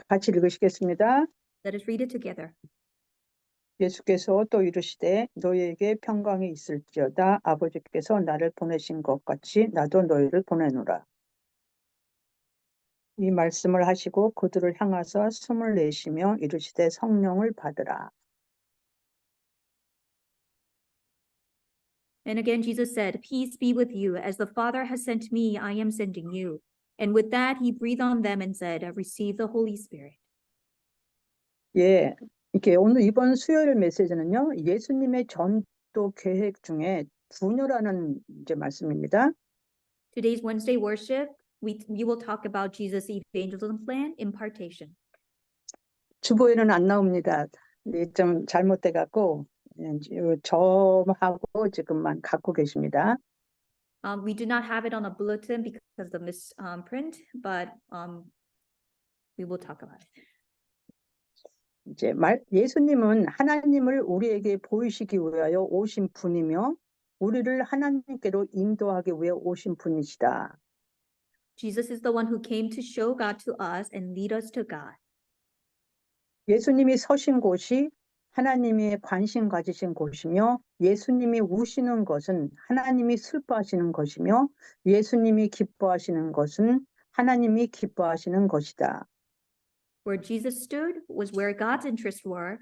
같이 읽으시겠습니다. Let us read it together. 예수께서 또 이르시되 너희에게 평강이 있을지어다. 아버지께서 나를 보내신 것 같이 나도 너희를 보내노라. 이 말씀을 하시고 그들을 향하사 숨을 내쉬며 이르시되 성령을 받으라. And again Jesus said, Peace be with you. As the Father has sent me, I am sending you. And with that he breathed on them and said, Receive the Holy Spirit. 예, 이렇게 오늘 이번 수요일 메시지는요. 예수님의 전도 계획 중에 분요라는 이제 말씀입니다. Today's Wednesday worship, we will talk about Jesus' evangelism plan, impartation. 주보에는 안 나옵니다. 좀 잘못돼 갖고 점하고 지금만 갖고 계십니다. We do not have it on a bulletin because of the misprint, but we will talk about it. 이제 예수님은 하나님을 우리에게 보이시기 위하여 오신 분이며 우리를 하나님께로 인도하기 위해 오신 분이시다. Jesus is the one who came to show God to us and lead us to God. 예수님이 서신 곳이 하나님이 관심 가지신 곳이며 예수님이 우시는 것은 하나님이 슬퍼하시는 것이며 예수님이 기뻐하시는 것은 하나님이 기뻐하시는 것이다. Where Jesus stood was where God's interests were.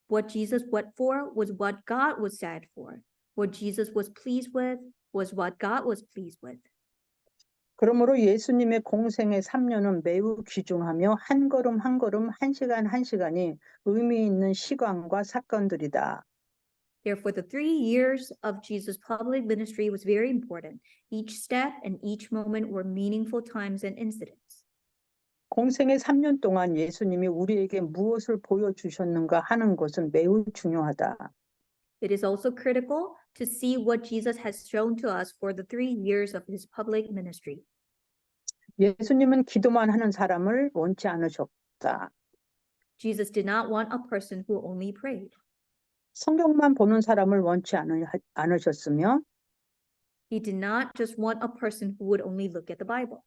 What Jesus wept for was what God was sad for. What Jesus was pleased with was what God was pleased with. 그러므로 예수님의 공생의 3년은 매우 귀중하며 한 걸음 한 걸음 한 시간 한 시간이 의미 있는 시간과 사건들이다. Therefore, the 3 years of Jesus' public ministry was very important. Each step and each moment were meaningful times and incidents. 공생의 3년 동안 예수님이 우리에게 무엇을 보여주셨는가 하는 것은 매우 중요하다. It is also critical to see what Jesus has shown to us for the 3 years of his public ministry. 예수님은 기도만 하는 사람을 원치 않으셨다. Jesus did not want a person who only prayed. 성경만 보는 사람을 원치 않으셨으며 He did not just want a person who would only look at the Bible.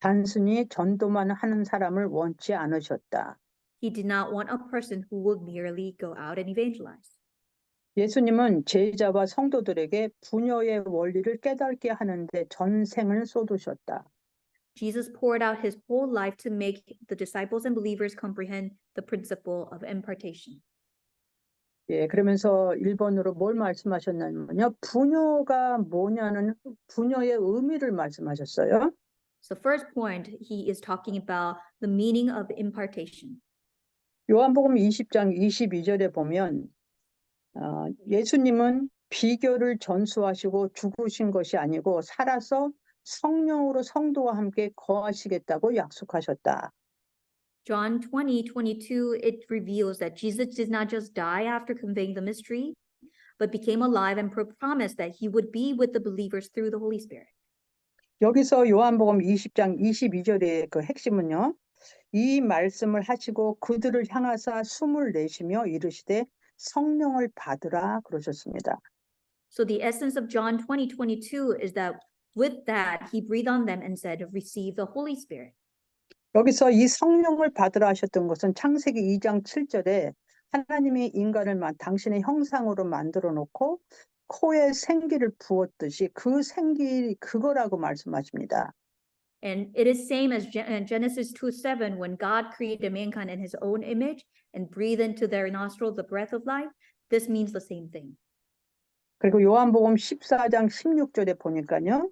단순히 전도만 하는 사람을 원치 않으셨다. He did not want a person who would merely go out and evangelize. 예수님은 제자와 성도들에게 분요의 원리를 깨닫게 하는데 전생을 쏟으셨다. Jesus poured out his whole life to make the disciples and believers comprehend the principle of impartation. 예, 그러면서 1번으로 뭘 말씀하셨냐면요. 분요가 뭐냐는 분요의 의미를 말씀하셨어요. So first point, he is talking about the meaning of impartation. 요한복음 20장 22절에 보면 예수님은 비결을 전수하시고 죽으신 것이 아니고 살아서 성령으로 성도와 함께 거하시겠다고 약속하셨다. John 20:22, it reveals that Jesus did not just die after conveying the mystery, but became alive and promised that he would be with the believers through the Holy Spirit. 여기서 요한복음 20장 22절의 그 핵심은요. 이 말씀을 하시고 그들을 향하사 숨을 내쉬며 이르시되 성령을 받으라 그러셨습니다. So the essence of John 20:22 is that with that he breathed on them and said, Receive the Holy Spirit. 여기서 이 성령을 받으라 하셨던 것은 창세기 2장 7절에 하나님이 인간을 당신의 형상으로 만들어 놓고 코에 생기를 부었듯이 그 생기 그거라고 말씀하십니다. And it is same as Genesis 2:7 when God created mankind in his own image and breathed into their nostrils the breath of life. This means the same thing. 그리고 요한복음 14장 16절에 보니까요.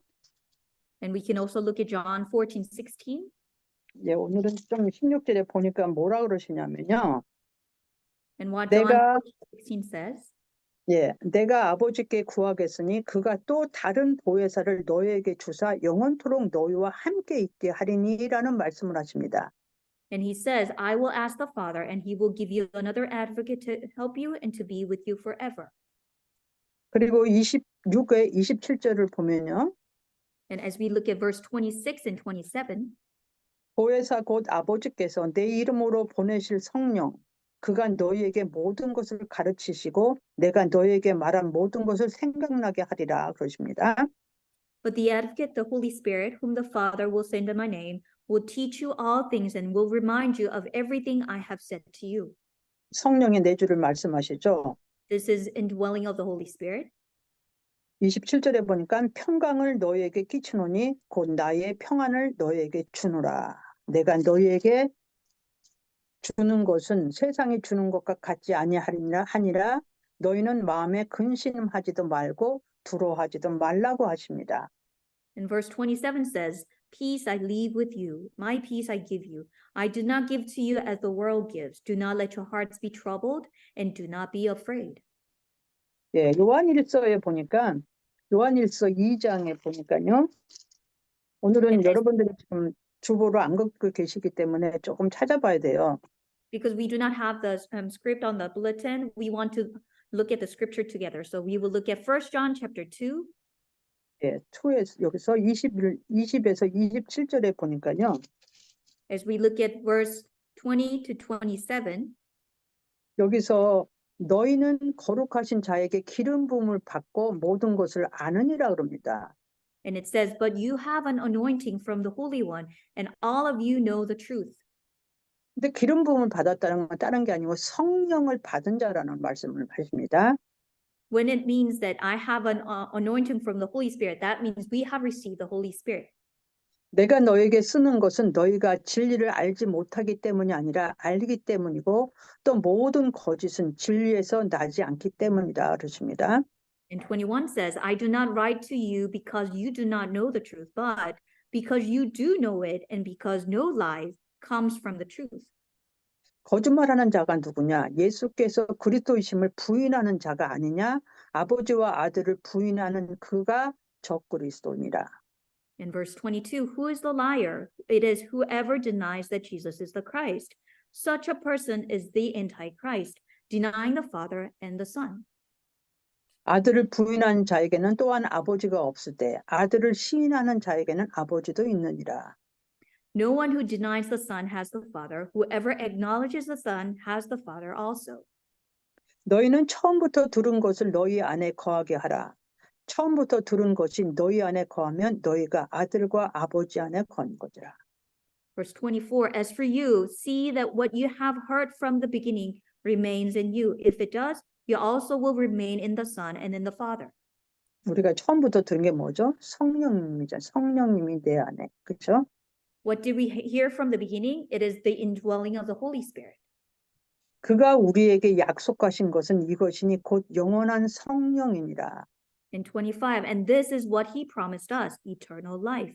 And we can also look at John 14:16. 예, 오늘은 좀 16절에 보니까 뭐라 그러시냐면요. And what John 14:16 says. 예, 내가 아버지께 구하겠으니 그가 또 다른 보혜사를 너희에게 주사 영원토록 너희와 함께 있게 하리니라는 말씀을 하십니다. And he says, I will ask the Father and he will give you another advocate to help you and to be with you forever. 그리고 26의 27절을 보면요. And as we look at verse 26 and 27, 보혜사 곧 아버지께서 내 이름으로 보내실 성령 그가 너희에게 모든 것을 가르치시고 내가 너희에게 말한 모든 것을 생각나게 하리라 그러십니다. But the advocate, the Holy Spirit, whom the Father will send in my name, will teach you all things and will remind you of everything I have said to you. 성령의 내주를 말씀하시죠. This is indwelling of the Holy Spirit. 27절에 보니까 평강을 너희에게 끼치노니 곧 나의 평안을 너희에게 주노라. 내가 너희에게 주는 것은 세상이 주는 것과 같지 아니하니라. 너희는 마음에 근심하지도 말고 두려워하지도 말라고 하십니다. And verse 27 says, Peace I leave with you, my peace I give you. I do not give to you as the world gives. Do not let your hearts be troubled and do not be afraid. 예, 요한일서에 보니까 요한일서 2장에 보니까요. 오늘은 여러분들이 지금 주보를 안 갖고 계시기 때문에 조금 찾아봐야 돼요. Because we do not have the script on the bulletin, we want to look at the scripture together. So we will look at 1 John chapter 2. 예, 2에서 여기서 20에서 27절에 보니까요. As we look at verse 20 to 27, 여기서 너희는 거룩하신 자에게 기름 부음을 받고 모든 것을 아느니라 그럽니다. and it says, But you have an anointing from the Holy One, and all of you know the truth. 근데 기름 부음을 받았다는 건 다른 게 아니고 성령을 받은 자라는 말씀을 하십니다. When it means that I have an anointing from the Holy Spirit, that means we have received the Holy Spirit. 내가 너에게 쓰는 것은 너희가 진리를 알지 못하기 때문이 아니라 알기 때문이고 또 모든 거짓은 진리에서 나지 않기 때문이다 그러십니다. And 21 says, I do not write to you because you do not know the truth, but because you do know it and because no lie comes from the truth. 거짓말하는 자가 누구냐? 예수께서 그리스도이심을 부인하는 자가 아니냐? 아버지와 아들을 부인하는 그가 적그리스도니라. In verse 22, who is the liar? It is whoever denies that Jesus is the Christ. Such a person is the Antichrist, denying the Father and the Son. 아들을 부인하는 자에게는 또한 아버지가 없으되 아들을 시인하는 자에게는 아버지도 있느니라. No one who denies the Son has the Father. Whoever acknowledges the Son has the Father also. 너희는 처음부터 들은 것을 너희 안에 거하게 하라. 처음부터 들은 것이 너희 안에 거하면 너희가 아들과 아버지 안에 거하는 거지라. Verse 24, as for you, see that what you have heard from the beginning remains in you. If it does, you also will remain in the Son and in the Father. 우리가 처음부터 들은 게 뭐죠? 성령님이죠. 성령님이 내 안에. 그렇죠? What did we hear from the beginning? It is the indwelling of the Holy Spirit. 그가 우리에게 약속하신 것은 이것이니 곧 영원한 성령이니라. In 25, and this is what he promised us, eternal life.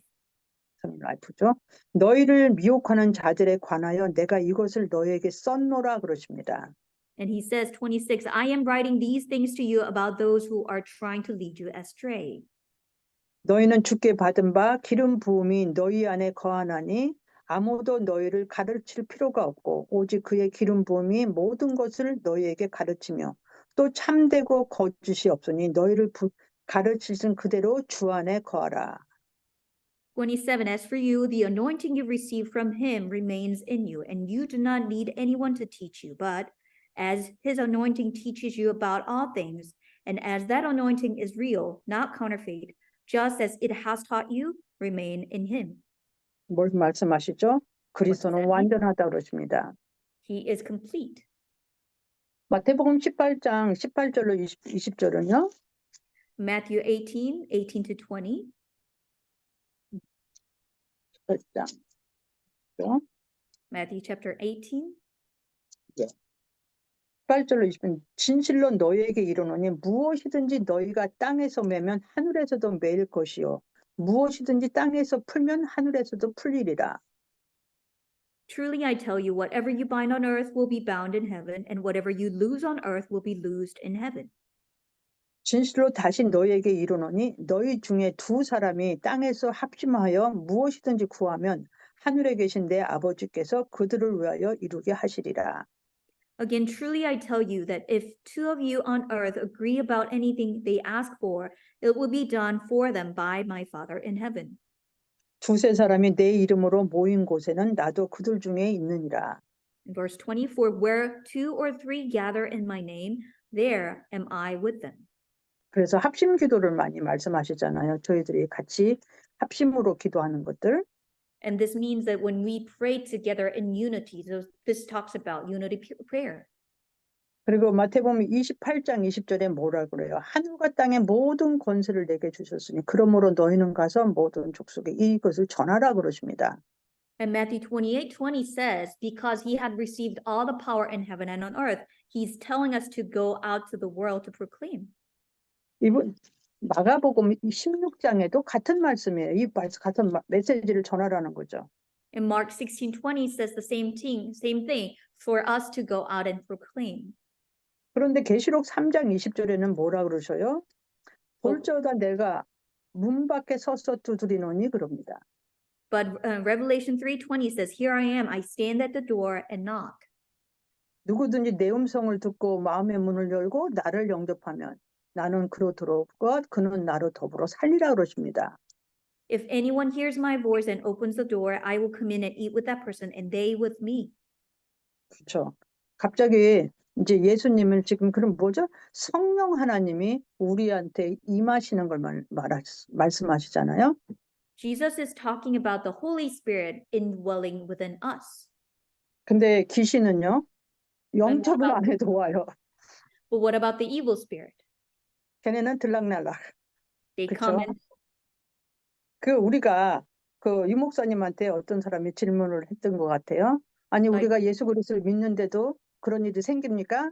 라이프죠. 너희를 미혹하는 자들에 관하여 내가 이것을 너희에게 썼노라 그러십니다. And he says, 26, I am writing these things to you about those who are trying to lead you astray. 너희는 주께 받은 바 기름 부음이 너희 안에 거하나니 아무도 너희를 가르칠 필요가 없고 오직 그의 기름 부음이 모든 것을 너희에게 가르치며 또 참되고 거짓이 없으니 너희를 가르치신 그대로 주 안에 거하라. 27, as for you, the anointing you receive from him remains in you, and you do not need anyone to teach you, but as his anointing teaches you about all things, and as that anointing is real, not counterfeit, just as it has taught you, remain in him. 뭘 말씀하시죠? 그리스도는 완전하다 그러십니다. He is complete. 마태복음 18장 18절로 20절은요. Matthew 18, 18 to 20. 18장. Matthew chapter 18. 18절로 20절. 진실로 너희에게 이르노니 무엇이든지 너희가 땅에서 매면 하늘에서도 매일 것이요 무엇이든지 땅에서 풀면 하늘에서도 풀리리라. Truly I tell you, whatever you bind on earth will be bound in heaven, and whatever you loose on earth will be loosed in heaven. 진실로 다시 너희에게 이르노니 너희 중에 두 사람이 땅에서 합심하여 무엇이든지 구하면 하늘에 계신 내 아버지께서 그들을 위하여 이루게 하시리라. Again, truly I tell you that if two of you on earth agree about anything they ask for, it will be done for them by my Father in heaven. 두세 사람이 내 이름으로 모인 곳에는 나도 그들 중에 있느니라. In verse 24, where two or three gather in my name, there am I with them. 그래서 합심 기도를 많이 말씀하시잖아요. 저희들이 같이 합심으로 기도하는 것들. And this means that when we pray together in unity, this talks about unity prayer. 그리고 마태복음 28장 20절에 뭐라 그래요? 하늘과 땅의 모든 권세를 내게 주셨으니 그러므로 너희는 가서 모든 족속에 이것을 전하라 그러십니다. And Matthew 28:20 says, because he had received all the power in heaven and on earth, he's telling us to go out to the world to proclaim. 이분 마가복음 16장에도 같은 말씀이에요. 이 같은 메시지를 전하라는 거죠. And Mark 16:20 says the same thing for us to go out and proclaim. 그런데 계시록 3장 20절에는 뭐라 그러셔요? 볼저다 내가 문 밖에 서서 두드리노니 그럽니다. But Revelation 3:20 says, here I am, I stand at the door and knock. 누구든지 내 음성을 듣고 마음의 문을 열고 나를 영접하면 나는 그로 들어오고 그는 나로 더불어 살리라 그러십니다. If anyone hears my voice and opens the door, I will come in and eat with that person and they with me. 그렇죠. 갑자기 이제 예수님은 지금 그럼 뭐죠? 성령 하나님이 우리한테 임하시는 걸 말씀하시잖아요. Jesus is talking about the Holy Spirit indwelling within us. 근데 귀신은요? 영접을 안 해도 와요. But what about the evil spirit? 걔네는 들락날락. They 그쵸? come in. 그 우리가 그 유목사님한테 어떤 사람이 질문을 했던 것 같아요. 아니 우리가 예수 그리스도를 믿는데도 그런 일이 생깁니까?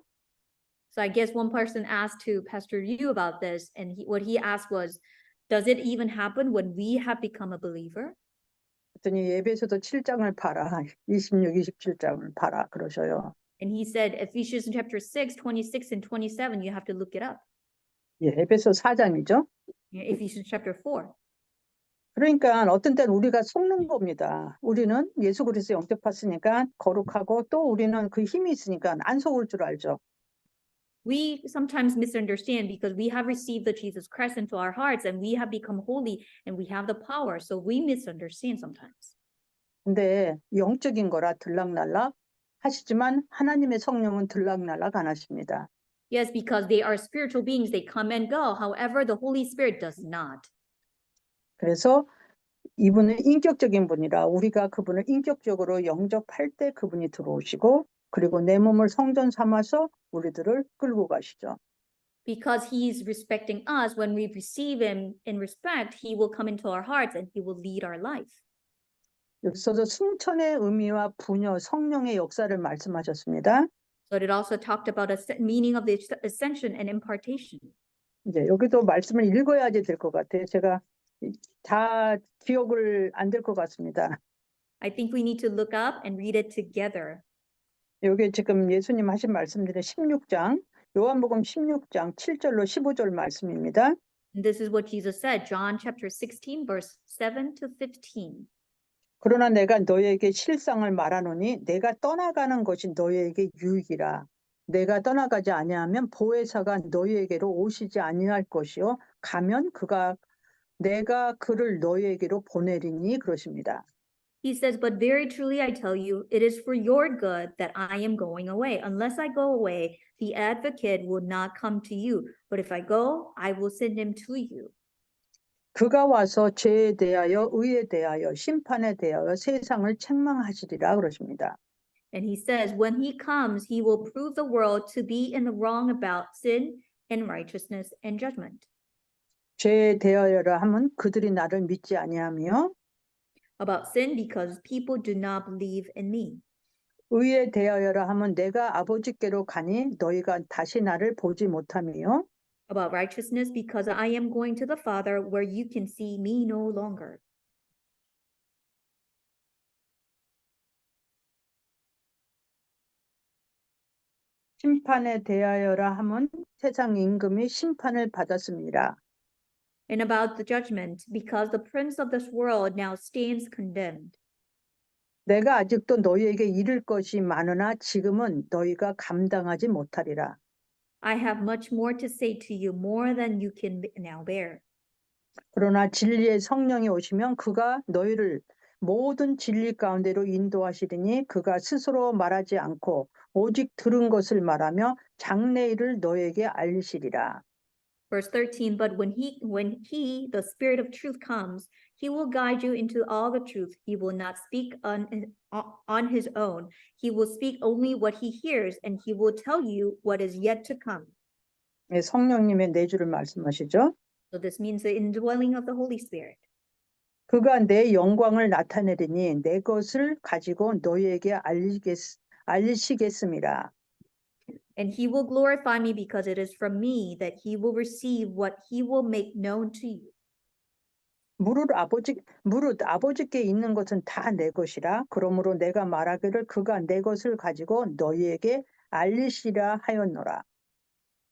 So I guess one person asked to Pastor Yu about this, and what he asked was, does it even happen when we have become a believer? 그랬더니 에베소서 7장을 봐라. 26, 27장을 봐라 그러셔요. And he said, Ephesians chapter 6, 26 and 27, you have to look it up. 예, 에베소 4장이죠. Ephesians chapter 4. 그러니까 어떤 때는 우리가 속는 겁니다. 우리는 예수 그리스도 영접했으니까 거룩하고 또 우리는 그 힘이 있으니까 안 속을 줄 알죠. We sometimes misunderstand because we have received the Jesus Christ into our hearts and we have become holy and we have the power. So we misunderstand sometimes. 근데 영적인 거라 들락날락 하시지만 하나님의 성령은 들락날락 안 하십니다. Yes, because they are spiritual beings, they come and go. However, the Holy Spirit does not. 그래서 이분은 인격적인 분이라 우리가 그분을 인격적으로 영접할 때 그분이 들어오시고 그리고 내 몸을 성전 삼아서 우리들을 끌고 가시죠. Because he's respecting us, when we receive him in respect, he will come into our hearts and he will lead our life. 여기서도 승천의 의미와 부녀 성령의 역사를 말씀하셨습니다. So it also talked about a meaning of the ascension and impartation. 이제 여기도 말씀을 읽어야지 될 것 같아요. 제가 다 기억을 안 될 것 같습니다. I think we need to look up and read it together. 여기 지금 예수님 하신 말씀들은 16장, 요한복음 16장 7절로 15절 말씀입니다. And this is what Jesus said, John chapter 16, verse 7 to 15. 그러나 내가 너희에게 실상을 말하노니 내가 떠나가는 것이 너희에게 유익이라. 내가 떠나가지 아니하면 보혜사가 너희에게로 오시지 아니할 것이요 가면 내가 그를 너희에게로 보내리니 그러십니다. He says, but very truly I tell you, it is for your good that I am going away. Unless I go away, the advocate will not come to you. But if I go, I will send him to you. 그가 와서 죄에 대하여 의에 대하여 심판에 대하여 세상을 책망하시리라 그러십니다. And he says, when he comes, he will prove the world to be in the wrong about sin and righteousness and judgment. 죄에 대하여라 하면 그들이 나를 믿지 아니하며 About sin because people do not believe in me. 의에 대하여라 하면 내가 아버지께로 가니 너희가 다시 나를 보지 못하며 About righteousness because I am going to the Father where you can see me no longer. 심판에 대하여라 하면 세상 임금이 심판을 받았습니다. And about the judgment because the prince of this world now stands condemned. 내가 아직도 너희에게 이를 것이 많으나 지금은 너희가 감당하지 못하리라. I have much more to say to you, more than you can now bear. 그러나 진리의 성령이 오시면 그가 너희를 모든 진리 가운데로 인도하시리니 그가 스스로 말하지 않고 오직 들은 것을 말하며 장래일을 너희에게 알리시리라. Verse 13, but when he, the Spirit of truth comes, He will guide you into all the truth. He will not speak on his own. He will speak only what he hears, and he will tell you what is yet to come. 예, 성령님의 내주를 말씀하시죠. So this means the indwelling of the Holy Spirit. 그가 내 영광을 나타내리니 내 것을 가지고 너희에게 알리시겠습니다. And he will glorify me because it is from me that he will receive what he will make known to you. 무릇 아버지께 있는 것은 다 내 것이라. 그러므로 내가 말하기를 그가 내 것을 가지고 너희에게 알리시라 하였노라.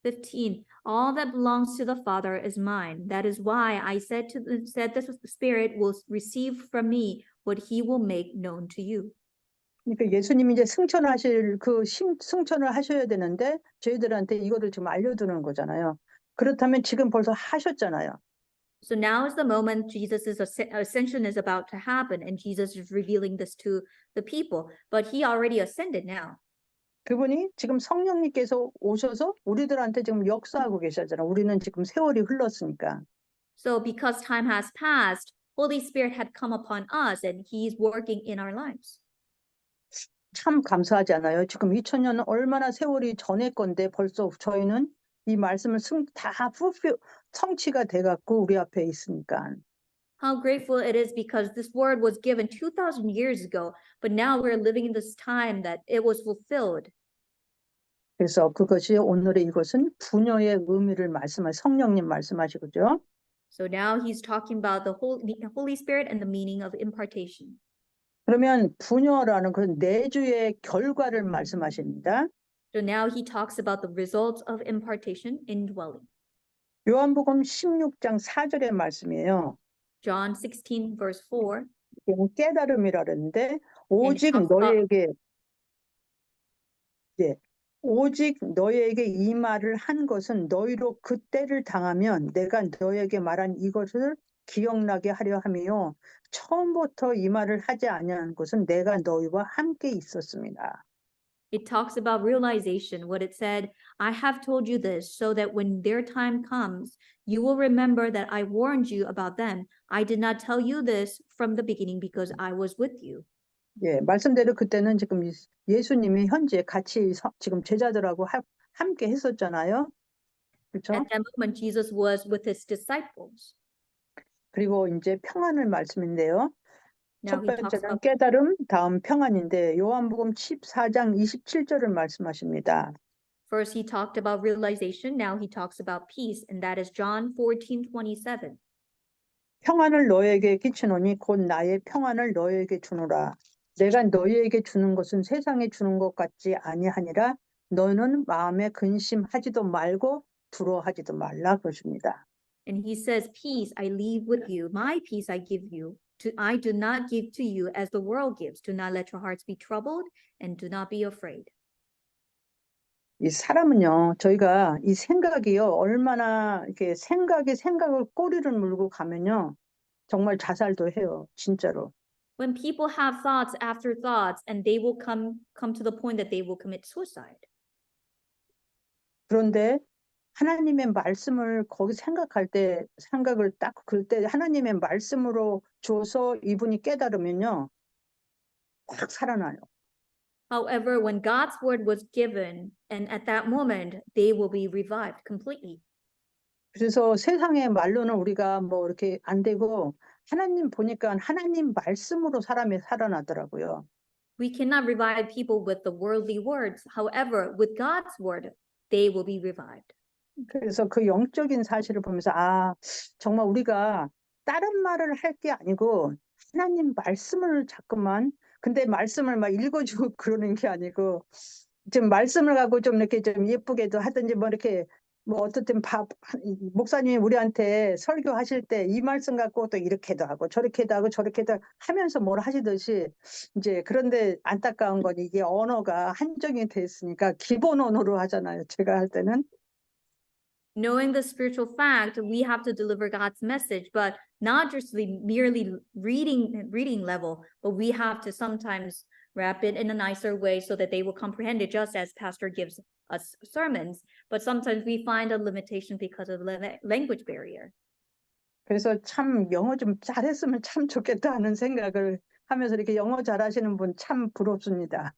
15. All that belongs to the Father is mine. That is why I said the Spirit will receive from me what he will make known to you. 그러니까 예수님이 이제 승천을 하셔야 되는데 저희들한테 이거를 지금 알려주는 거잖아요. 그렇다면 지금 벌써 하셨잖아요. So now is the moment Jesus' ascension is about to happen, and Jesus is revealing this to the people. But he already ascended now. 그분이 지금 성령님께서 오셔서 우리들한테 지금 역사하고 계시잖아요. 우리는 지금 세월이 흘렀으니까. So because time has passed, Holy Spirit had come upon us, and he is working in our lives. 참 감사하지 않아요? 지금 2000년은 얼마나 세월이 전의 건데 벌써 저희는 이 말씀을 다 성취가 돼갖고 우리 앞에 있으니까. How grateful it is because this word was given 2,000 years ago, but now we're living in this time that it was fulfilled. 그래서 그것이 오늘의 이것은 부녀의 의미를 성령님 말씀하시고죠. So now he's talking about the Holy Spirit and the meaning of impartation. 그러면 부녀라는 그 내주의 결과를 말씀하십니다. So now he talks about the results of impartation, indwelling. 요한복음 16장 4절의 말씀이에요. John 16 verse 4. 깨달음이라 그러는데 오직 너희에게 이 말을 한 것은 너희로 그때를 당하면 내가 너희에게 말한 이것을 기억나게 하려 함이요 처음부터 이 말을 하지 아니한 것은 내가 너희와 함께 있었습니다. It talks about realization, what it said, I have told you this so that when their time comes, you will remember that I warned you about them. I did not tell you this from the beginning because I was with you. 예, 말씀대로 그때는 지금 예수님이 현재 같이 지금 제자들하고 함께 했었잖아요. 그렇죠? At that moment, Jesus was with his disciples. 그리고 이제 평안을 말씀인데요. Now 첫 he talks 번째는 about 깨달음, 다음 평안인데 요한복음 14장 27절을 말씀하십니다. First, he talked about realization. Now he talks about peace, and that is John 14:27. 평안을 너에게 끼치노니 곧 나의 평안을 너에게 주노라. 내가 너희에게 주는 것은 세상에 주는 것 같지 아니하니라. 너는 마음에 근심하지도 말고 두려워하지도 말라 그러십니다. And he says, peace I leave with you, my peace I give you. I do not give to you as the world gives. Do not let your hearts be troubled and do not be afraid. 이 사람은요, 저희가 이 생각이요, 얼마나 이렇게 생각을 꼬리를 물고 가면요, 정말 자살도 해요, 진짜로. When people have thoughts after thoughts, and they will come to the point that they will commit suicide. 그런데 하나님의 말씀을 거기 생각을 딱 글 때 하나님의 말씀으로 줘서 이분이 깨달으면요, 확 살아나요. However, when God's word was given, and at that moment, they will be revived completely. 그래서 세상의 말로는 우리가 뭐 이렇게 안 되고 하나님 보니까 하나님 말씀으로 사람이 살아나더라고요. We cannot revive people with the worldly words. However, with God's word, they will be revived. 그래서 그 영적인 사실을 보면서 정말 우리가 다른 말을 할 게 아니고 하나님 말씀을 자꾸만 근데 말씀을 막 읽어주고 그러는 게 아니고 좀 말씀을 갖고 좀 이렇게 좀 예쁘게도 하든지 뭐 이렇게 뭐 어떻든 목사님이 우리한테 설교하실 때 이 말씀 갖고 또 이렇게도 하고 저렇게도 하고 저렇게도 하면서 뭘 하시듯이 이제 그런데 안타까운 건 이게 언어가 한정이 돼 있으니까 기본 언어로 하잖아요. 제가 할 때는. Knowing the spiritual fact, we have to deliver God's message, but not just merely reading level, but we have to sometimes wrap it in a nicer way so that they will comprehend it, just as pastor gives us sermons. But sometimes we find a limitation because of language barrier. 그래서 참 영어 좀 잘했으면 참 좋겠다 하는 생각을 하면서 이렇게 영어 잘하시는 분 참 부럽습니다.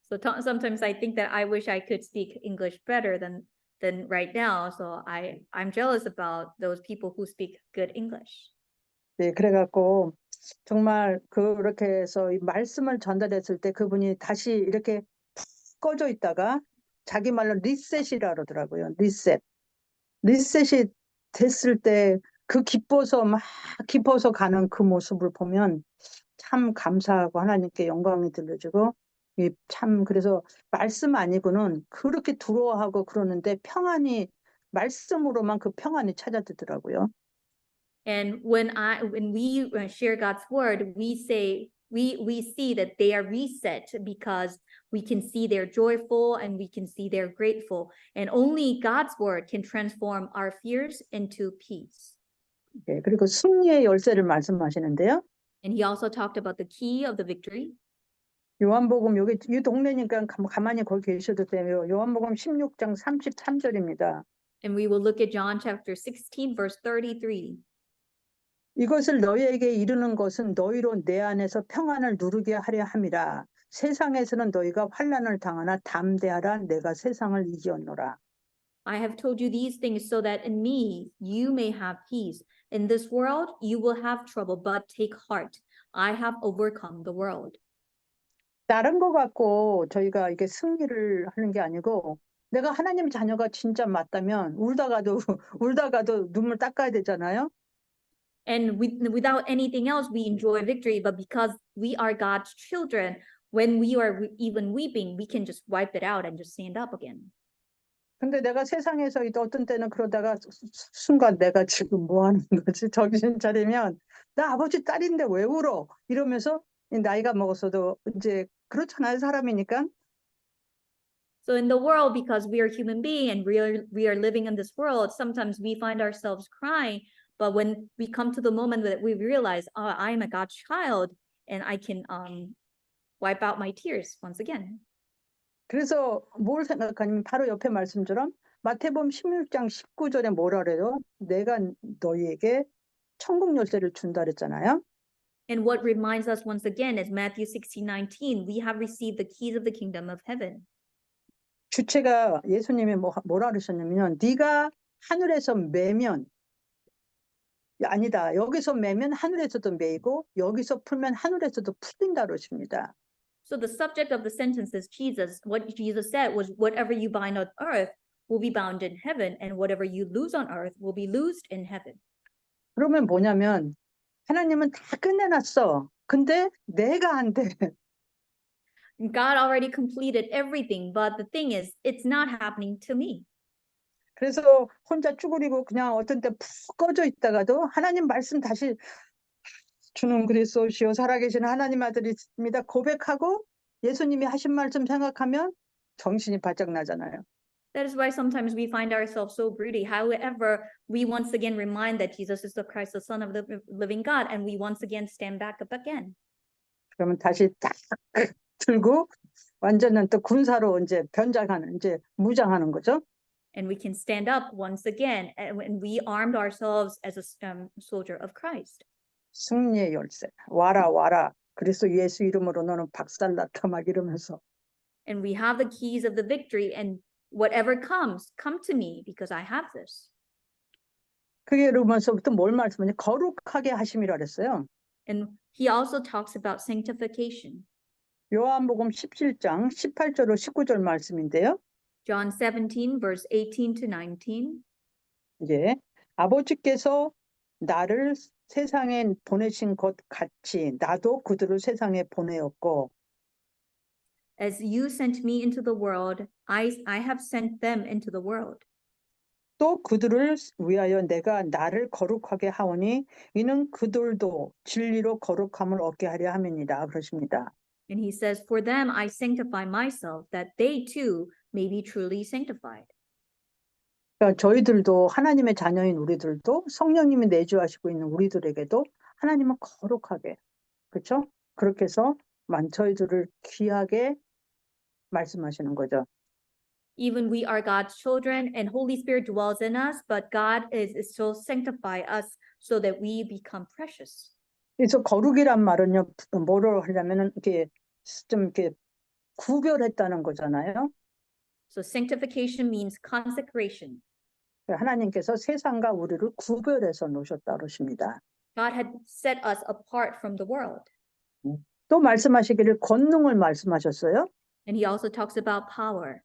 So sometimes I think that I wish I could speak English better than right now. So I'm jealous about those people who speak good English. 네, 그래갖고 정말 그렇게 해서 이 말씀을 전달했을 때 그분이 다시 이렇게 푹 꺼져 있다가 자기 말로 리셋이라 그러더라고요. 리셋. 리셋이 됐을 때 그 기뻐서 가는 그 모습을 보면 참 감사하고 하나님께 영광이 들려주고 참 그래서 말씀 아니고는 그렇게 두려워하고 그러는데 평안이 말씀으로만 그 평안이 찾아들더라고요. And when we share God's word, we see that they are reset because we can see they're joyful and we can see they're grateful. And only God's word can transform our fears into peace. 예, 그리고 승리의 열쇠를 말씀하시는데요. And he also talked about the key of the victory. 요한복음 여기 이 동네니까 가만히 거기 계셔도 돼요. 요한복음 16장 33절입니다. And we will look at John chapter 16, verse 33. 이것을 너희에게 이르는 것은 너희로 내 안에서 평안을 누르게 하려 함이라. 세상에서는 너희가 환난을 당하나 담대하라. 내가 세상을 이기었노라. I have told you these things so that in me you may have peace. In this world you will have trouble, but take heart. I have overcome the world. 다른 거 갖고 저희가 이게 승리를 하는 게 아니고 내가 하나님 자녀가 진짜 맞다면 울다가도 눈물 닦아야 되잖아요. And without anything else, we enjoy victory. But because we are God's children, when we are even weeping, we can just wipe it out and just stand up again. 근데 내가 세상에서 어떤 때는 그러다가 순간 내가 지금 뭐 하는 거지? 정신 차리면 나 아버지 딸인데 왜 울어? 이러면서 나이가 먹었어도 이제 그렇잖아요, 사람이니까. So in the world, because we are human being and we are living in this world, sometimes we find ourselves crying. But when we come to the moment that we realize, oh, I am a God's child and I can wipe out my tears once again. 그래서 뭘 생각하냐면 바로 옆에 말씀처럼 마태복음 16장 19절에 뭐라 그래요? 내가 너희에게 천국 열쇠를 준다 그랬잖아요. And what reminds us once again is Matthew 16:19. We have received the keys of the kingdom of heaven. 주체가 예수님이 뭐라 그러셨냐면 네가 하늘에서 매면 아니다. 여기서 매면 하늘에서도 매이고 여기서 풀면 하늘에서도 풀린다 그러십니다. So the subject of the sentence is Jesus. What Jesus said was, whatever you bind on earth will be bound in heaven, and whatever you loose on earth will be loosed in heaven. 그러면 뭐냐면 하나님은 다 끝내놨어. 근데 내가 안 돼. God already completed everything, but the thing is, it's not happening to me. 그래서 혼자 쭈그리고 그냥 어떤 때 푹 꺼져 있다가도 하나님 말씀 다시 주는 그리스도시요 살아계신 하나님 아들이십니다. 고백하고 예수님이 하신 말씀 생각하면 정신이 바짝 나잖아요. That is why sometimes we find ourselves so broody. However, we once again remind that Jesus is the Christ, the Son of the living God, and we once again stand back up again. 그러면 다시 딱 들고 완전한 또 군사로 이제 이제 무장하는 거죠. And we can stand up once again, and we armed ourselves as a soldier of Christ. 승리의 열쇠. 와라 와라. 그리스도 예수 이름으로 너는 박살났다 막 이러면서. And we have the keys of the victory, and whatever comes, come to me because I have this. 그게 그러면서부터 뭘 말씀하냐? 거룩하게 하심이라 그랬어요. And he also talks about sanctification. 요한복음 17장 18절로 19절 말씀인데요. John 17, verse 18 to 19. 이제 아버지께서 나를 세상에 보내신 것 같이 나도 그들을 세상에 보내었고 As you sent me into the world, I have sent them into the world. 또 그들을 위하여 내가 나를 거룩하게 하오니 이는 그들도 진리로 거룩함을 얻게 하려 함이니라 그러십니다. And he says, for them I sanctify myself, that they too may be truly sanctified. 그러니까 저희들도 하나님의 자녀인 우리들도 성령님이 내주하시고 있는 우리들에게도 하나님은 거룩하게 그렇죠? 그렇게 해서 저희들을 귀하게 말씀하시는 거죠. Even we are God's children and Holy Spirit dwells in us, but God is still sanctify us so that we become precious. 그래서 거룩이란 말은요, 뭐로 하려면은 이렇게 좀 이렇게 구별했다는 거잖아요. So sanctification means consecration. 하나님께서 세상과 우리를 구별해서 놓으셨다 그러십니다. God had set us apart from the world. 또 말씀하시기를 권능을 말씀하셨어요. And he also talks about power.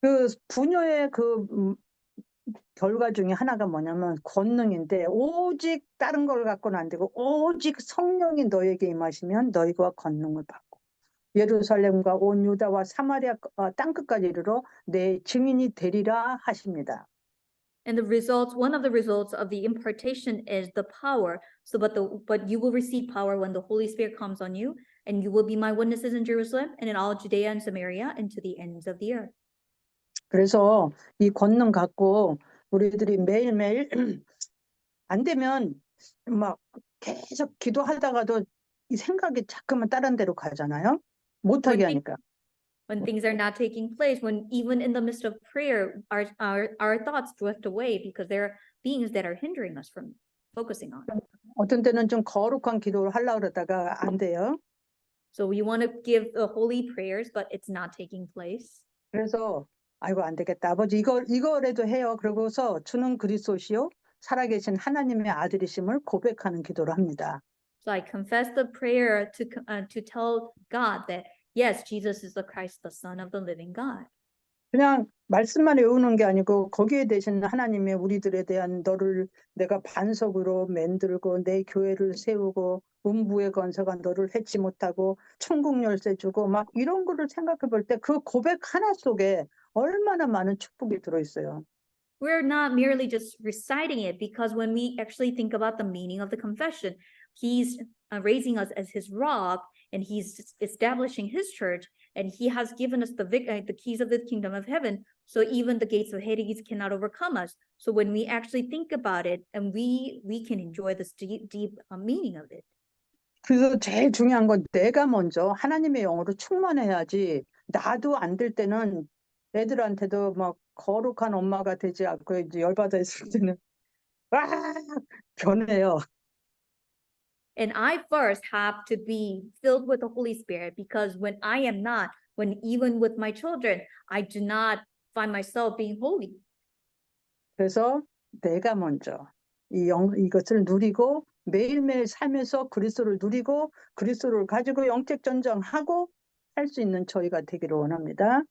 그 부녀의 결과 중에 하나가 뭐냐면 권능인데 오직 다른 걸 갖고는 안 되고 오직 성령이 너에게 임하시면 너희가 권능을 받고 예루살렘과 온 유다와 사마리아 땅끝까지 이르러 내 증인이 되리라 하십니다. And the results, one of the results of the impartation is the power. So, but you will receive power when the Holy Spirit comes on you, and you will be my witnesses in Jerusalem and in all Judea and Samaria and to the ends of the earth. 그래서 이 권능 갖고 우리들이 매일매일 안 되면 막 계속 기도하다가도 이 생각이 자꾸만 다른 데로 가잖아요. 못하게 하니까. When things are not taking place, when even in the midst of prayer, our thoughts drift away because there are things that are hindering us from focusing on. 어떤 때는 좀 거룩한 기도를 하려고 그러다가 안 돼요. So we want to give the holy prayers, but it's not taking place. 그래서 아이고 안 되겠다. 아버지 이거라도 해요. 그러고서 주는 그리스도시요 살아계신 하나님의 아들이심을 고백하는 기도를 합니다. So I confess the prayer to tell God that yes, Jesus is the Christ, the Son of the living God. 그냥 말씀만 외우는 게 아니고 거기에 대신 하나님의 우리들에 대한 너를 내가 반석으로 만들고 내 교회를 세우고 음부의 권세가 너를 해치 못하고 천국 열쇠 주고 막 이런 거를 생각해 볼 때 그 고백 하나 속에 얼마나 많은 축복이 들어있어요. We're not merely just reciting it because when we actually think about the meaning of the confession, he's raising us as his rock and he's establishing his church and he has given us the keys of the kingdom of heaven. So even the gates of Hades cannot overcome us. So when we actually think about it and we can enjoy this deep meaning of it. 그래서 제일 중요한 건 내가 먼저 하나님의 영으로 충만해야지 나도 안 될 때는 애들한테도 막 거룩한 엄마가 되지 않고 이제 열받아 있을 때는 와 변해요. And I first have to be filled with the Holy Spirit because when I am not, when even with my children, I do not find myself being holy. 그래서 내가 먼저 이것을 누리고 매일매일 살면서 그리스도를 누리고 그리스도를 가지고 영적 전쟁하고 할 수 있는 저희가 되기를 원합니다.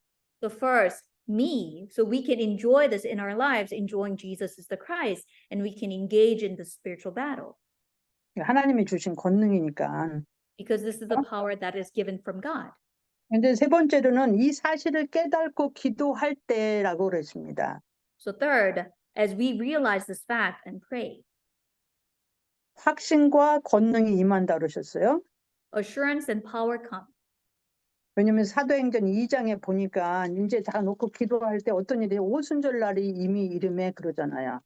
So first, me, so we can enjoy this in our lives, enjoying Jesus as the Christ, and we can engage in the spiritual battle. 하나님이 주신 권능이니까. Because this is the power that is given from God. 근데 세 번째로는 이 사실을 깨닫고 기도할 때라고 그랬습니다. So third, as we realize this fact and pray. 확신과 권능이 임한다 그러셨어요. Assurance and power come. 왜냐면 사도행전 2장에 보니까 이제 다 놓고 기도할 때 어떤 일이 오순절 날이 이미 이름에 그러잖아요.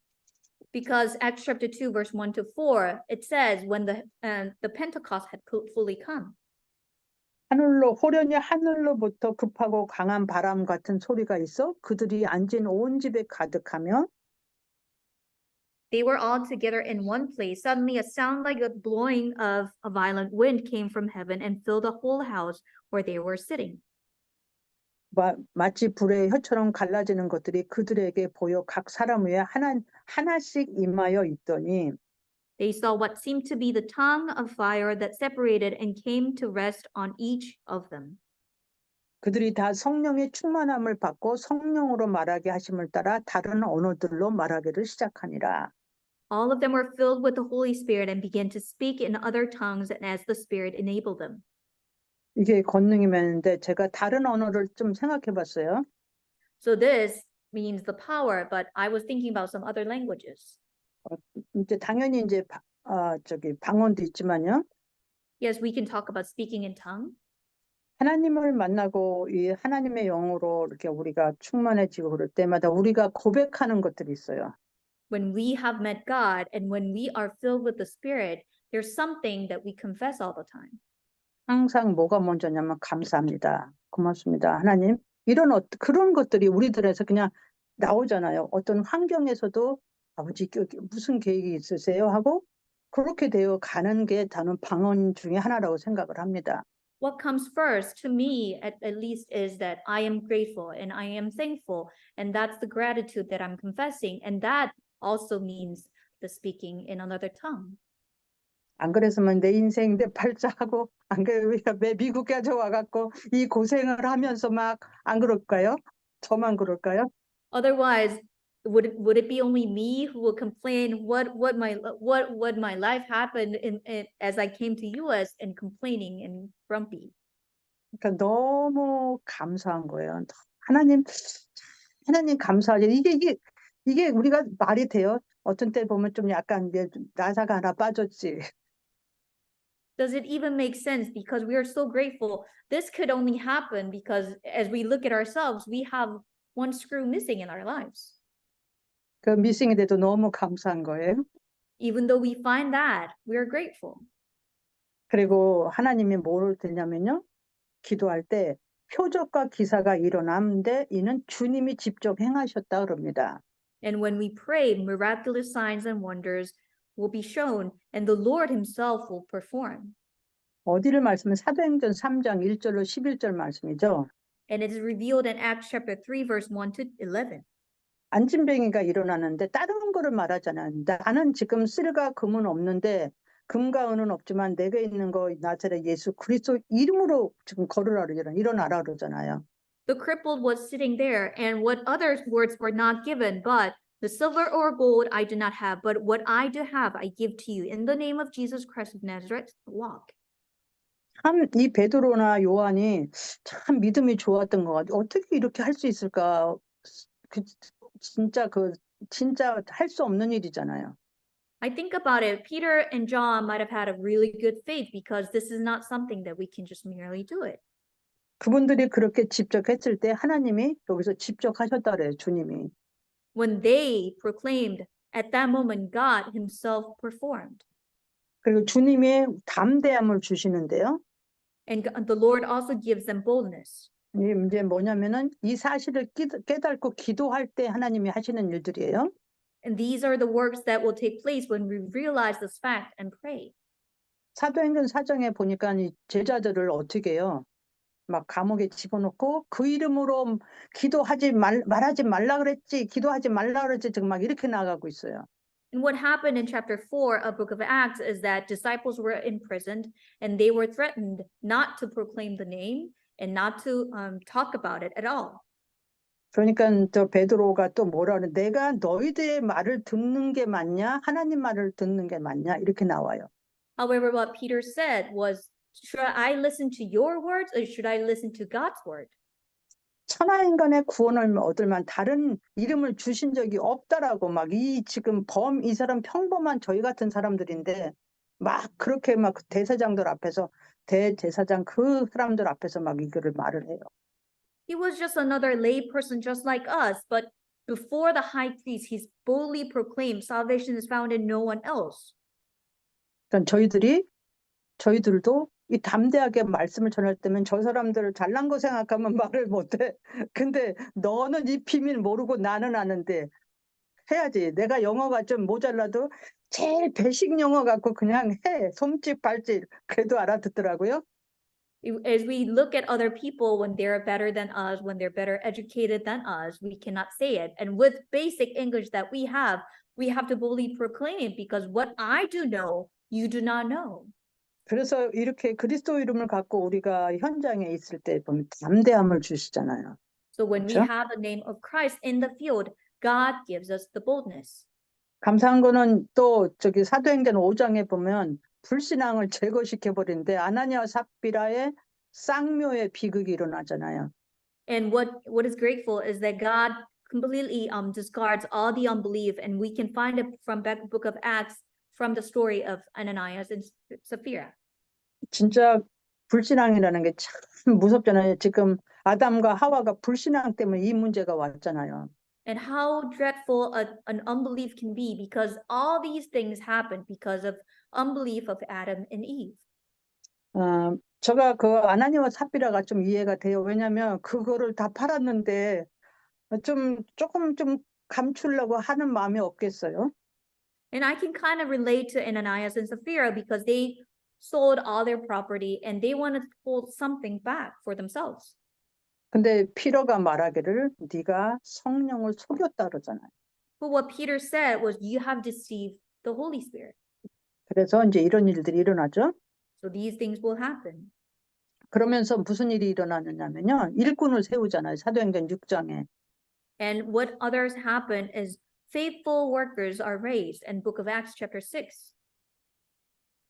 Because Acts chapter 2 verse 1 to 4, it says when the Pentecost had fully come. 호련히 하늘로부터 급하고 강한 바람 같은 소리가 있어 그들이 앉은 온 집에 가득하며 They were all together in one place. Suddenly a sound like the blowing of a violent wind came from heaven and filled the whole house where they were sitting. 마치 불의 혀처럼 갈라지는 것들이 그들에게 보여 각 사람 위에 하나씩 임하여 있더니 They saw what seemed to be the tongue of fire that separated and came to rest on each of them. 그들이 다 성령의 충만함을 받고 성령으로 말하게 하심을 따라 다른 언어들로 말하기를 시작하니라. All of them were filled with the Holy Spirit and began to speak in other tongues as the Spirit enabled them. 이게 권능이면인데 제가 다른 언어를 좀 생각해 봤어요. So this means the power, but I was thinking about some other languages. 이제 당연히 이제 방언도 있지만요. Yes, we can talk about speaking in tongue. 하나님을 만나고 이 하나님의 영으로 이렇게 우리가 충만해지고 그럴 때마다 우리가 고백하는 것들이 있어요. When we have met God and when we are filled with the Spirit, there's something that we confess all the time. 항상 뭐가 먼저냐면 감사합니다. 고맙습니다. 하나님 이런 그런 것들이 우리들에서 그냥 나오잖아요. 어떤 환경에서도 아버지 무슨 계획이 있으세요? 하고 그렇게 되어 가는 게 저는 방언 중에 하나라고 생각을 합니다. What comes first to me, at least, is that I am grateful and I am thankful. And that's the gratitude that I'm confessing. And that also means the speaking in another tongue. 안 그랬으면 내 인생 내 팔자하고 안 그래 우리가 왜 미국까지 와갖고 이 고생을 하면서 막 안 그럴까요? 저만 그럴까요? Otherwise, would it be only me who will complain what my life happened in as I came to US and complaining and grumpy? 그러니까 너무 감사한 거예요. 하나님 감사하죠. 이게 우리가 말이 돼요? 어떤 때 보면 좀 약간 이제 나사가 하나 빠졌지. Does it even make sense? Because we are so grateful. This could only happen because as we look at ourselves, we have one screw missing in our lives. 그 미싱이 돼도 너무 감사한 거예요. Even though we find that, we are grateful. 그리고 하나님이 뭘 드냐면요. 기도할 때 표적과 기사가 일어나는데 이는 주님이 직접 행하셨다 그럽니다. And when we pray, miraculous signs and wonders will be shown, and the Lord himself will perform. 어디를 말씀은 사도행전 3장 1절로 11절 말씀이죠. And it is revealed in Acts chapter 3, verse 1 to 11. 안진뱅이가 일어나는데 다른 거를 말하잖아요. 나는 지금 쓸과 금은 없는데 금과 은은 없지만 내게 있는 거 나사렛 예수 그리스도 이름으로 지금 걸으라 그러잖아요. 일어나라 그러잖아요. The crippled was sitting there, and what other words were not given, but the silver or gold I do not have, but what I do have I give to you. In the name of Jesus Christ of Nazareth, walk. 참 이 베드로나 요한이 참 믿음이 좋았던 것 같아요. 어떻게 이렇게 할 수 있을까? 그 진짜 할 수 없는 일이잖아요. I think about it, Peter and John might have had a really good faith because this is not something that we can just merely do it. 그분들이 그렇게 직접 했을 때 하나님이 여기서 직접 하셨다 그래요. 주님이. When they proclaimed, at that moment, God himself performed. 그리고 주님이 담대함을 주시는데요. And the Lord also gives them boldness. 이게 이제 뭐냐면은 이 사실을 깨닫고 기도할 때 하나님이 하시는 일들이에요. And these are the works that will take place when we realize this fact and pray. 사도행전 4장에 보니까 이 제자들을 어떻게 해요? 막 감옥에 집어넣고 그 이름으로 말하지 말라 그랬지, 기도하지 말라 그랬지, 지금 막 이렇게 나가고 있어요. And what happened in chapter 4 of Book of Acts is that disciples were imprisoned and they were threatened not to proclaim the name and not to talk about it at all. 그러니까 저 베드로가 또 뭐라 그래? 내가 너희들의 말을 듣는 게 맞냐? 하나님 말을 듣는 게 맞냐? 이렇게 나와요. However, what Peter said was, should I listen to your words or should I listen to God's word? 천하인간의 구원을 얻을 만 다른 이름을 주신 적이 없다라고 막 지금 이 사람 평범한 저희 같은 사람들인데 막 그렇게 막 대제사장들 앞에서 대제사장 그 사람들 앞에서 막 이거를 말을 해요. He was just another lay person just like us, but before the high priest, he's boldly proclaimed salvation is found in no one else. 그러니까 저희들도 이 담대하게 말씀을 전할 때면 저 사람들을 잘난 거 생각하면 말을 못해. 근데 너는 이 비밀 모르고 나는 아는데 해야지. 내가 영어가 좀 모자라도 제일 베이직 영어 갖고 그냥 해. 손짓 발짓 그래도 알아듣더라고요. As we look at other people when they're better than us, when they're better educated than us, we cannot say it. And with basic English that we have to boldly proclaim it because what I do know, you do not know. 그래서 이렇게 그리스도 이름을 갖고 우리가 현장에 있을 때 보면 담대함을 주시잖아요. So when we 그렇죠? have the name of Christ in the field, God gives us the boldness. 감사한 거는 또 저기 사도행전 5장에 보면 불신앙을 제거시켜 버리는데 아나니아와 삽비라의 쌍묘의 비극이 일어나잖아요. And what is grateful is that God completely discards all the unbelief, and we can find it from back book of Acts from the story of Ananias and Sapphira. 진짜 불신앙이라는 게 참 무섭잖아요. 지금 아담과 하와가 불신앙 때문에 이 문제가 왔잖아요. And how dreadful an unbelief can be because all these things happened because of unbelief of Adam and Eve. 제가 그 아나니와 삽비라가 좀 이해가 돼요. 왜냐면 그거를 다 팔았는데 조금 좀 감추려고 하는 마음이 없겠어요. And I can kind of relate to Ananias and Sapphira because they sold all their property and they wanted to hold something back for themselves. 근데 피러가 말하기를 네가 성령을 속였다 그러잖아요. But what Peter said was, you have deceived the Holy Spirit. 그래서 이제 이런 일들이 일어나죠. So these things will happen. 그러면서 무슨 일이 일어나느냐면요. 일꾼을 세우잖아요. 사도행전 6장에. And what others happen is faithful workers are raised in Book of Acts chapter 6.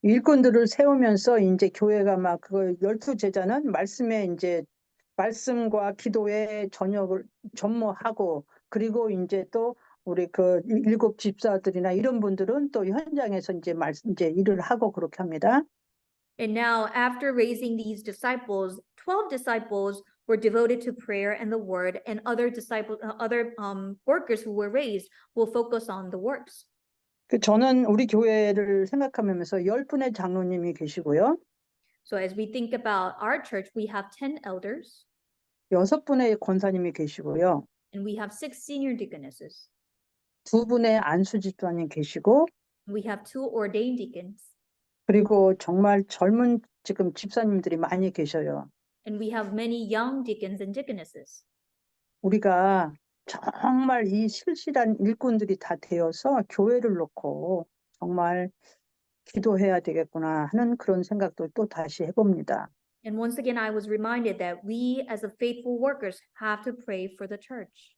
일꾼들을 세우면서 이제 교회가 막 그 12제자는 말씀에 이제 말씀과 기도에 전역을 전무하고 그리고 이제 또 우리 그 7 집사들이나 이런 분들은 또 현장에서 이제 일을 하고 그렇게 합니다. And now, after raising these disciples, 12 disciples were devoted to prayer and the word, and other workers who were raised will focus on the works. 저는 우리 교회를 생각하면서 10분의 장로님이 계시고요. So as we think about our church, we have 10 elders 6분의 권사님이 계시고요. and we have 6 senior deaconesses. 2분의 안수 집사님 계시고 We have 2 ordained deacons, 그리고 정말 젊은 지금 집사님들이 많이 계셔요. and we have many young deacons and deaconesses. 우리가 정말 이 실실한 일꾼들이 다 되어서 교회를 놓고 정말 기도해야 되겠구나 하는 그런 생각도 또 다시 해봅니다. And once again, I was reminded that we as the faithful workers have to pray for the church.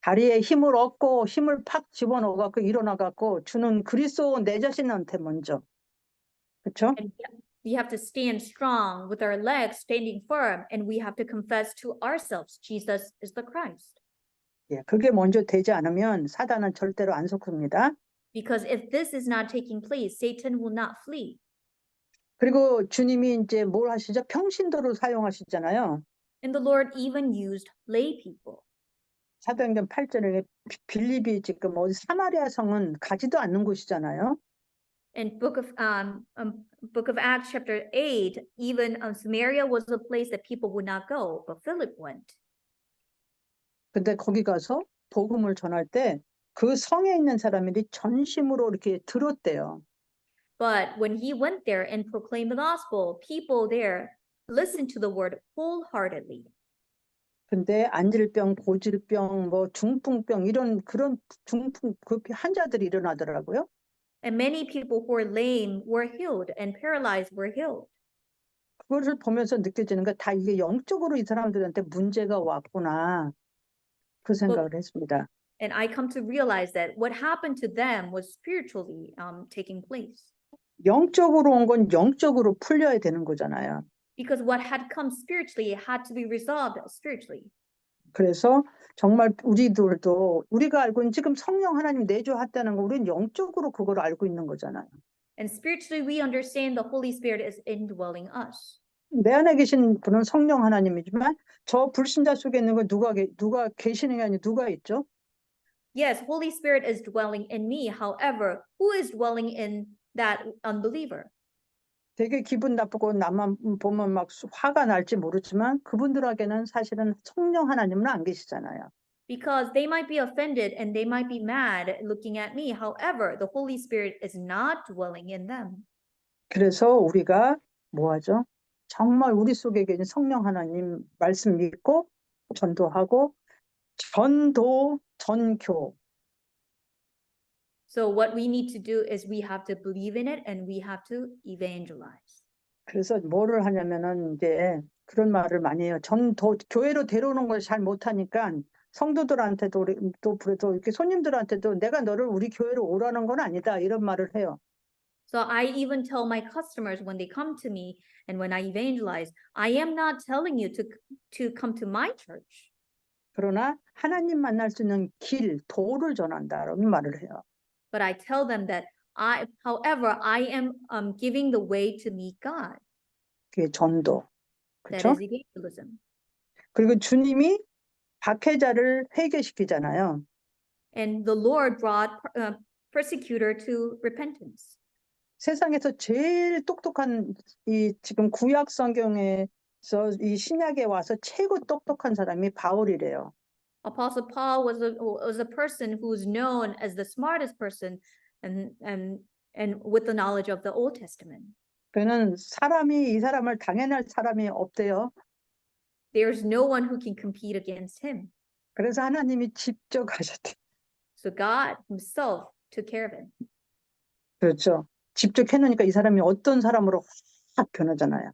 다리에 힘을 얻고 힘을 팍 집어넣어갖고 일어나갖고 주는 그리스도 내 자신한테 먼저. 그렇죠? And we have to stand strong with our legs standing firm, and we have to confess to ourselves, Jesus is the Christ. 예, 그게 먼저 되지 않으면 사단은 절대로 안 속습니다. Because if this is not taking place, Satan will not flee. 그리고 주님이 이제 뭘 하시죠? 평신도를 사용하시잖아요. And the Lord even used lay people. 사도행전 8절에 빌립이 지금 어디 사마리아 성은 가지도 않는 곳이잖아요. In Book of Acts chapter 8, even Samaria was a place that people would not go, but Philip went. 근데 거기 가서 복음을 전할 때 그 성에 있는 사람들이 전심으로 이렇게 들었대요. But when he went there and proclaimed the gospel, people there listened to the word wholeheartedly. 근데 안질병, 고질병, 뭐 중풍병 이런 그런 중풍 그 환자들이 일어나더라고요. And many people who were lame were healed and paralyzed were healed. 그것을 보면서 느껴지는 게 다 이게 영적으로 이 사람들한테 문제가 왔구나. 그 생각을 했습니다. And I come to realize that what happened to them was spiritually taking place. 영적으로 온 건 영적으로 풀려야 되는 거잖아요. Because what had come spiritually had to be resolved spiritually. 그래서 정말 우리들도 우리가 알고 있는 지금 성령 하나님 내주했다는 거 우리는 영적으로 그걸 알고 있는 거잖아요. And spiritually we understand the Holy Spirit is indwelling us. 내 안에 계신 분은 성령 하나님이지만 저 불신자 속에 있는 건 누가 계시는 게 아니라 누가 있죠? Yes, Holy Spirit is dwelling in me. However, who is dwelling in that unbeliever? 되게 기분 나쁘고 나만 보면 막 화가 날지 모르지만 그분들에게는 사실은 성령 하나님은 안 계시잖아요. Because they might be offended and they might be mad looking at me. However, the Holy Spirit is not dwelling in them. 그래서 우리가 뭐 하죠? 정말 우리 속에 계신 성령 하나님 말씀 믿고 전도하고 전교. So what we need to do is we have to believe in it and we have to evangelize. 그래서 뭐를 하냐면은 이제 그런 말을 많이 해요. 교회로 데려오는 걸 잘 못하니까 성도들한테도 또 그래도 이렇게 손님들한테도 내가 너를 우리 교회로 오라는 건 아니다 이런 말을 해요. So I even tell my customers when they come to me and when I evangelize, I am not telling you to come to my church. 그러나 하나님 만날 수 있는 도를 전한다라는 말을 해요. But I tell them that however, I am giving the way to meet God. 그게 전도. That 그렇죠? is evangelism. 그리고 주님이 박해자를 회개시키잖아요. And the Lord brought persecutor to repentance. 세상에서 제일 똑똑한 이 지금 구약 성경에서 이 신약에 와서 최고 똑똑한 사람이 바울이래요. Apostle Paul was a person who's known as the smartest person and with the knowledge of the Old Testament. 그는 사람이 이 사람을 당해낼 사람이 없대요. There's no one who can compete against him. 그래서 하나님이 직접 가셨대. So God himself took care of him. 그렇죠. 직접 해놓으니까 이 사람이 어떤 사람으로 확 변하잖아요.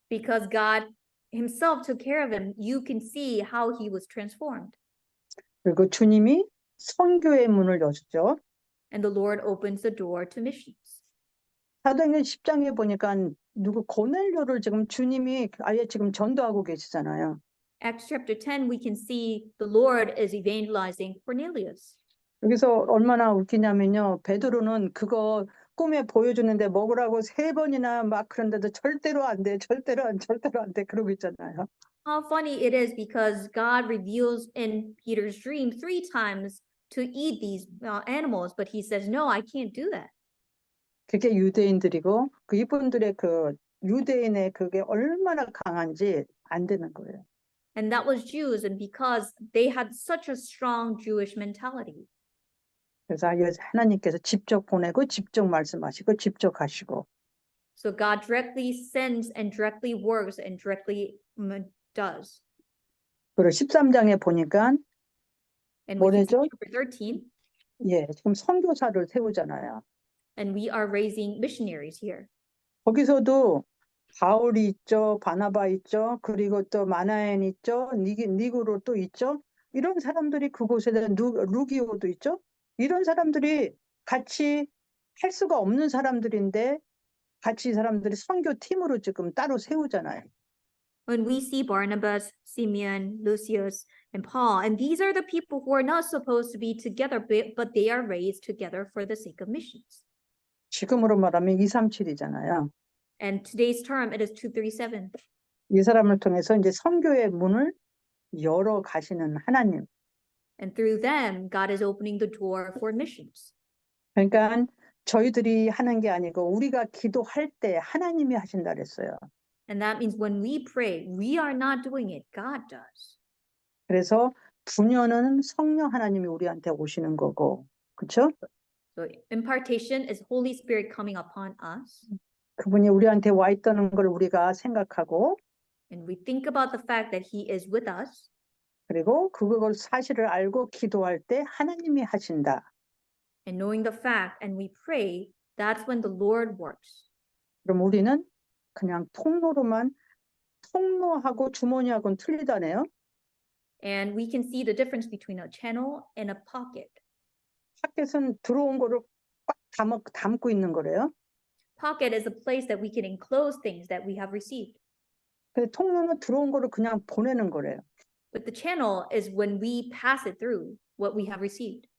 Because God himself took care of him, you can see how he was transformed. 그리고 주님이 선교의 문을 여셨죠. And the Lord opens the door to missions. 사도행전 10장에 보니까 누구 고넬료를 지금 주님이 아예 지금 전도하고 계시잖아요. Acts chapter 10, we can see the Lord is evangelizing Cornelius. 여기서 얼마나 웃기냐면요. 베드로는 그거 꿈에 보여주는데 먹으라고 3번이나 막 그런데도 절대로 안 돼, 절대로 안 돼 그러고 있잖아요. How funny it is because God reveals in Peter's dream 3 times to eat these animals, but he says, no, I can't do that. 그게 유대인들이고 그 이분들의 그 유대인의 그게 얼마나 강한지 안 되는 거예요. And that was Jews, and because they had such a strong Jewish mentality. 그래서 하나님께서 직접 보내고 직접 말씀하시고 직접 하시고. So God directly sends and directly works and directly does. 그리고 13장에 보니까 And we can see 뭐래죠? chapter 13, 예, 지금 선교사를 세우잖아요. and we are raising missionaries here. 거기서도 바울이 있죠, 바나바 있죠, 그리고 또 마나엔 있죠, 니그로 또 있죠. 이런 사람들이 그곳에 루기오도 있죠. 이런 사람들이 같이 할 수가 없는 사람들인데 같이 이 사람들이 선교 팀으로 지금 따로 세우잖아요. When we see Barnabas, Simeon, Lucius, and Paul, and these are the people who are not supposed to be together, but they are raised together for the sake of missions. 지금으로 말하면 237이잖아요. And today's term, it is 237. 이 사람을 통해서 이제 선교의 문을 열어 가시는 하나님. And through them, God is opening the door for missions. 그러니까 저희들이 하는 게 아니고 우리가 기도할 때 하나님이 하신다 그랬어요. And that means when we pray, we are not doing it, God does. 그래서 분연은 성령 하나님이 우리한테 오시는 거고, 그렇죠? So impartation is Holy Spirit coming upon us. 그분이 우리한테 와 있다는 걸 우리가 생각하고, And we think about the fact that He is with us. 그리고 그걸 사실을 알고 기도할 때 하나님이 하신다. And knowing the fact and we pray, that's when the Lord works. 그럼 우리는 그냥 통로하고 주머니하고는 틀리다네요. And we can see the difference between a channel and a pocket. 파켓은 들어온 거를 꽉 담고 있는 거래요. Pocket is a place that we can enclose things that we have received. 근데 통로는 들어온 거를 그냥 보내는 거래요. But the channel is when we pass it through what we have received.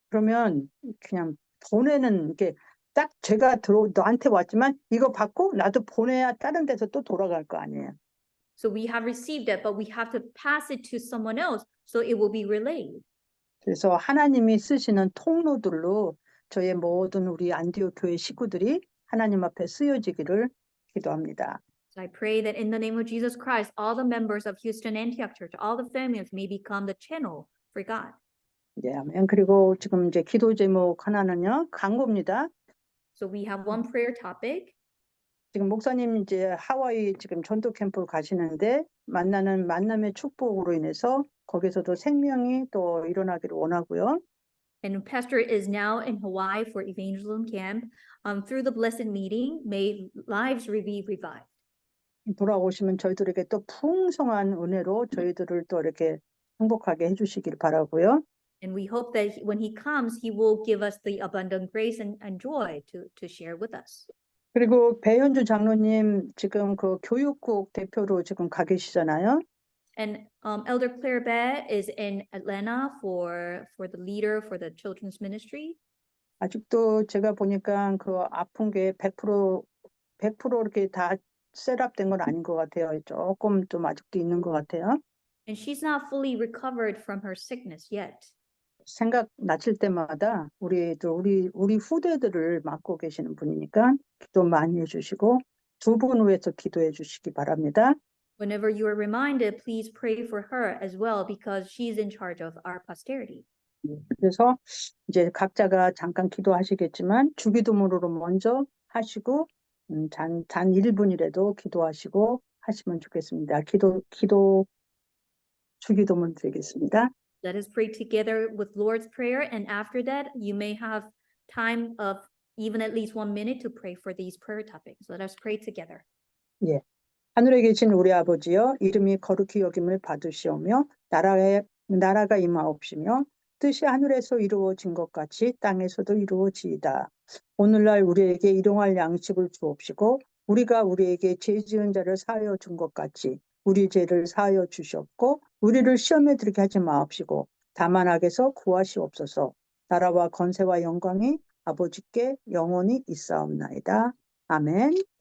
그러면 그냥 보내는 게 딱 너한테 왔지만 이거 받고 나도 보내야 다른 데서 또 돌아갈 거 아니에요. So we have received it, but we have to pass it to someone else so it will be relayed. 그래서 하나님이 쓰시는 통로들로 저의 모든 우리 안디옥 교회 식구들이 하나님 앞에 쓰여지기를 기도합니다. So I pray that in the name of Jesus Christ, all the members of Houston Antioch Church, all the families may become the channel for God. 예, 아멘. 그리고 지금 이제 기도 제목 하나는요, 간구입니다. So we have one prayer topic. 지금 목사님 이제 하와이 지금 전도 캠프 가시는데 만나는 만남의 축복으로 인해서 거기서도 생명이 또 일어나기를 원하고요. And Pastor is now in Hawaii for evangelism camp. Through the blessed meeting, may lives be revived. 돌아오시면 저희들에게 또 풍성한 은혜로 저희들을 또 이렇게 행복하게 해주시길 바라고요. And we hope that when he comes, he will give us the abundant grace and joy to share with us. 그리고 배현주 장로님 지금 그 교육국 대표로 지금 가 계시잖아요. And Elder Claire Bae is in Atlanta for the leader for the children's ministry. 아직도 제가 보니까 그 아픈 게 100% 이렇게 다 셋업된 건 아닌 것 같아요. 조금 좀 아직도 있는 것 같아요. And she's not fully recovered from her sickness yet. 생각 나실 때마다 우리 후대들을 맡고 계시는 분이니까 기도 많이 해주시고 두 분 위해서 기도해 주시기 바랍니다. Whenever you are reminded, please pray for her as well because she's in charge of our posterity. 그래서 이제 각자가 잠깐 기도하시겠지만 주기도문으로 먼저 하시고 단 1분이라도 기도하시고 하시면 좋겠습니다. 주기도문 드리겠습니다. Let us pray together with Lord's Prayer, and after that, you may have time of even at least 1 minute to pray for these prayer topics. Let us pray together. 예. 하늘에 계신 우리 아버지여, 이름이 거룩히 여김을 받으시오며 나라가 임하옵시며 뜻이 하늘에서 이루어진 것 같이 땅에서도 이루어지이다. 오늘날 우리에게 일용할 양식을 주옵시고 우리가 우리에게 죄 지은 자를 사하여 준 것 같이 우리 죄를 사하여 주시옵고 우리를 시험에 들게 하지 마옵시고 다만 악에서 구하시옵소서. 나라와 권세와 영광이 아버지께 영원히 있사옵나이다. 아멘.